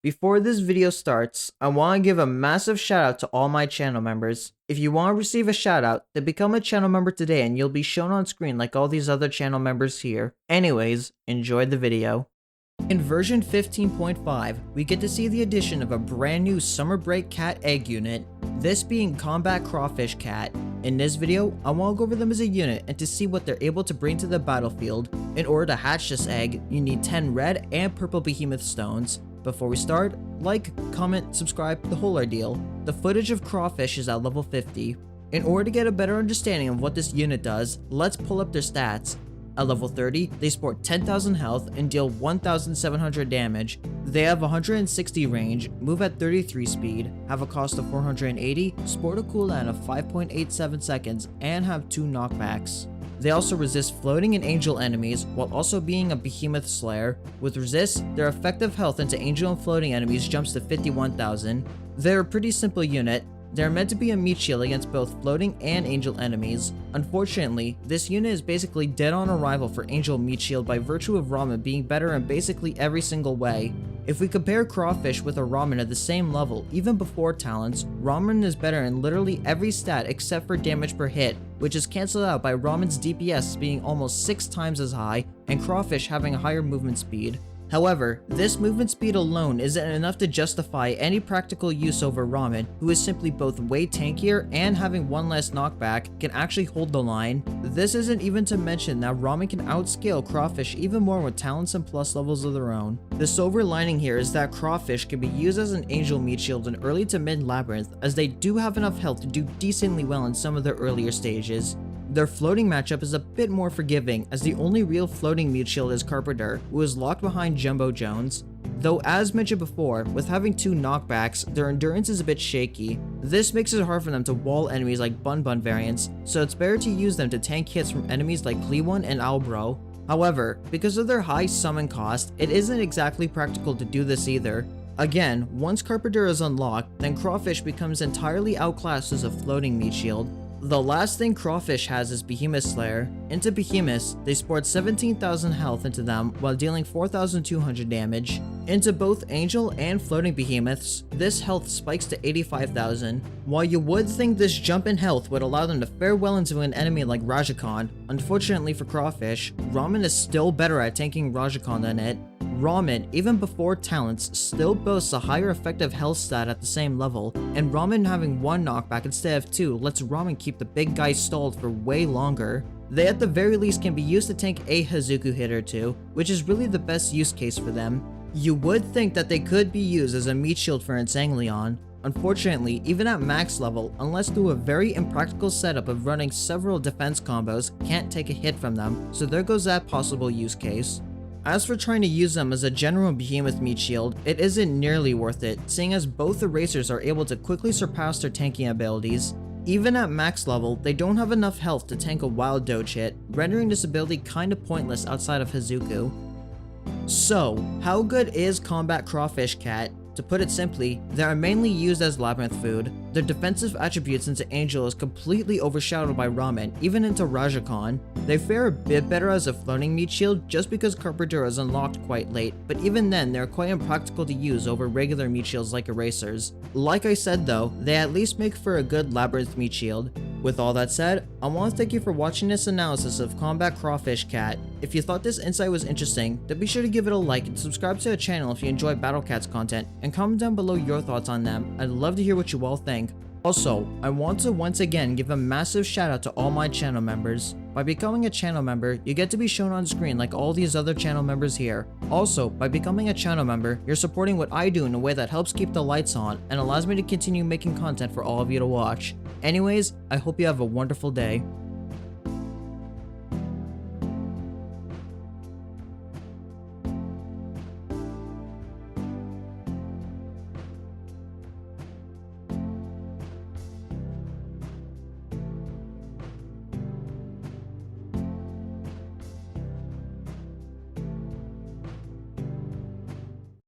Before this video starts, I want to give a massive shout out to all my channel members. If you want to receive a shout out, then become a channel member today and you'll be shown on screen like all these other channel members here. Anyways, enjoy the video. In version 15.5, we get to see the addition of a brand new summer break cat egg unit, this being Combat Crawfish Cat. In this video, I want to go over them as a unit and to see what they're able to bring to the battlefield. In order to hatch this egg, you need 10 red and purple behemoth stones. Before we start, like, comment, subscribe, the whole ordeal. The footage of Crawfish is at level 50. In order to get a better understanding of what this unit does, let's pull up their stats. At level 30, they sport 10,000 health and deal 1,700 damage. They have 160 range, move at 33 speed, have a cost of 480, sport a cooldown of 5.87 seconds, and have 2 knockbacks. They also resist floating and angel enemies while also being a behemoth slayer. With resist, their effective health into angel and floating enemies jumps to 51,000. They're a pretty simple unit. They're meant to be a meat shield against both floating and angel enemies. Unfortunately, this unit is basically dead on arrival for angel meat shield by virtue of Ramen being better in basically every single way. If we compare Crawfish with a Ramen at the same level, even before talents, Ramen is better in literally every stat except for damage per hit, which is cancelled out by Ramen's DPS being almost 6 times as high and Crawfish having a higher movement speed. However, this movement speed alone isn't enough to justify any practical use over Ramen, who is simply both way tankier and having one less knockback can actually hold the line. This isn't even to mention that Ramen can outscale Crawfish even more with talents and plus levels of their own. The silver lining here is that Crawfish can be used as an angel meat shield in early to mid labyrinth, as they do have enough health to do decently well in some of their earlier stages. Their floating matchup is a bit more forgiving, as the only real floating meat shield is Carpenter, who is locked behind Jumbo Jones. Though as mentioned before, with having 2 knockbacks, their endurance is a bit shaky. This makes it hard for them to wall enemies like Bun Bun variants, so it's better to use them to tank hits from enemies like Kleewon and Albro. However, because of their high summon cost, it isn't exactly practical to do this either. Again, once Carpenter is unlocked, then Crawfish becomes entirely outclassed as a floating meat shield. The last thing Crawfish has is Behemoth Slayer. Into Behemoths, they sport 17,000 health into them while dealing 4,200 damage. Into both Angel and Floating Behemoths, this health spikes to 85,000. While you would think this jump in health would allow them to fare well into an enemy like Rajukan, unfortunately for Crawfish, Ramen is still better at tanking Rajukan than it. Ramen, even before talents, still boasts a higher effective health stat at the same level, and Ramen having 1 knockback instead of 2 lets Ramen keep the big guy stalled for way longer. They at the very least can be used to tank a Hazuku hit or 2, which is really the best use case for them. You would think that they could be used as a meat shield for Insanglion. Unfortunately, even at max level, unless through a very impractical setup of running several defense combos, can't take a hit from them, so there goes that possible use case. As for trying to use them as a general behemoth meat shield, it isn't nearly worth it, seeing as both erasers are able to quickly surpass their tanking abilities. Even at max level, they don't have enough health to tank a wild doge hit, rendering this ability kinda pointless outside of Hazuku. So, how good is Combat Crawfish Cat? To put it simply, they are mainly used as labyrinth food. Their defensive attributes into Angel is completely overshadowed by Ramen, even into Rajukan. They fare a bit better as a floating meat shield just because Carpenter is unlocked quite late, but even then they're quite impractical to use over regular meat shields like erasers. Like I said though, they at least make for a good labyrinth meat shield. With all that said, I want to thank you for watching this analysis of Combat Crawfish Cat. If you thought this insight was interesting, then be sure to give it a like and subscribe to the channel if you enjoy Battle Cat's content, and comment down below your thoughts on them. I'd love to hear what you all think. Also, I want to once again give a massive shout out to all my channel members. By becoming a channel member, you get to be shown on screen like all these other channel members here. Also, by becoming a channel member, you're supporting what I do in a way that helps keep the lights on and allows me to continue making content for all of you to watch. Anyways, I hope you have a wonderful day.